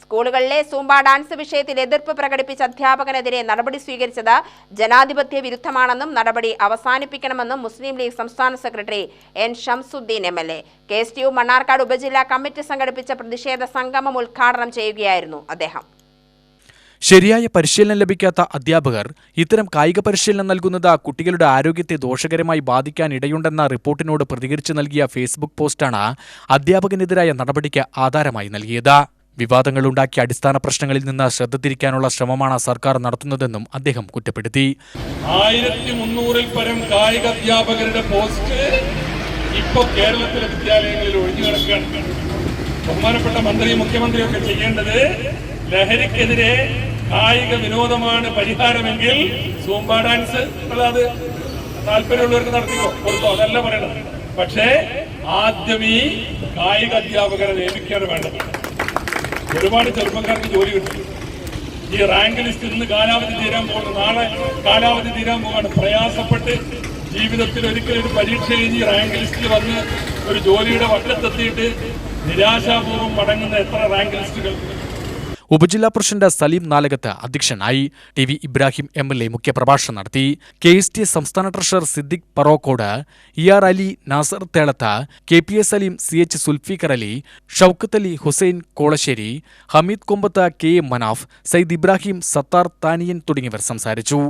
സ്കൂളുകളിലെ Zumba dance വിഷയത്തിൽ എതിർപ്പ് പ്രകടിപ്പിച്ച അധ്യാപകനെതിരെ നടപടി സ്വീകരിച്ചത് ജനാധിപത്യ വിരുദ്ധമാണെന്നും നടപടി അവസാനിപ്പിക്കണമെന്നും മുസ്ലിം ലീഗ് സംസ്ഥാന secretary N Shamsuddin MLA. KSTU Mannarkkad ഉപജില്ലാ കമ്മിറ്റി സംഘടിപ്പിച്ച പ്രതിഷേധ സംഗമം ഉദ്ഘാടനം ചെയ്യുകയായിരുന്നു അദ്ദേഹം. ശരിയായ പരിശീലനം ലഭിക്കാത്ത അധ്യാപകർ ഇത്തരം കായിക പരിശീലനം നൽകുന്നത് കുട്ടികളുടെ ആരോഗ്യത്തെ ദോഷകരമായി ബാധിക്കാൻ ഇടയുണ്ടെന്ന റിപ്പോർട്ടിനോട് പ്രതികരിച്ച് നൽകിയ ഫേസ്ബുക്ക് പോസ്റ്റാണ് അധ്യാപകനെതിരായ നടപടിക്ക് ആധാരമായി നൽകിയത്. വിവാദങ്ങളുണ്ടാക്കിയ അടിസ്ഥാന പ്രശ്നങ്ങളിൽ നിന്ന് ശ്രദ്ധ തിരിക്കാനുള്ള ശ്രമമാണ് സർക്കാർ നടത്തുന്നതെന്നും അദ്ദേഹം കുറ്റപ്പെടുത്തി. 1300-ൽ പരം കായിക അധ്യാപകരുടെ പോസ്റ്റ് ഇപ്പോൾ കേരളത്തിലെ വിദ്യാലയങ്ങളിൽ ഒഴിഞ്ഞു കിടക്കുകയാണ്. ബഹുമാനപ്പെട്ട മന്ത്രിയും മുഖ്യമന്ത്രിയൊക്കെ ചെയ്യേണ്ടത് ലഹരിക്കെതിരെ കായിക വിനോദമാണ് പരിഹാരമെങ്കിൽ സൂംബ ഡാൻസ് അത് താല്പര്യമുള്ളവർക്ക് നടത്തിക്കോ കൊടുത്തോ, അതല്ല പറയണത്. പക്ഷേ ആദ്യം ഈ കായിക അധ്യാപകരെ നിയമിക്കുകയാണ് വേണ്ടത്. ഒരുപാട് ചെറുപ്പക്കാർക്ക് ജോലി കിട്ടും. ഈ റാങ്ക് ലിസ്റ്റ് ഇന്ന് കാലാവധി തീരാൻ പോകുന്നു, നാളെ കാലാവധി തീരാൻ പോവാണ്. പ്രയാസപ്പെട്ട് ജീവിതത്തിൽ ഒരിക്കലും ഒരു പരീക്ഷ എഴുതി റാങ്ക് ലിസ്റ്റിൽ വന്ന് ഒരു ജോലിയുടെ വട്ടത്തെത്തിയിട്ട് നിരാശാപൂർവ്വം മടങ്ങുന്ന എത്ര റാങ്ക് ലിസ്റ്റുകൾ. ഉപജില്ലാ പ്രസിഡന്റ് സലീം നാലകത്ത് അധ്യക്ഷനായി. TV ഇബ്രാഹിം MLA മുഖ്യപ്രഭാഷണം നടത്തി. KST സംസ്ഥാന treasurer Siddique Parokkode, ER Ali, Nasser Thelath, KPA Saleem, CH Sulfiqar Ali, Shoukath Ali, Hussain Kolassery, Hameed Kombath, KA Manaf, Sayyid Ibrahim, Sathar Thaniyan തുടങ്ങിയവർ സംസാരിച്ചു.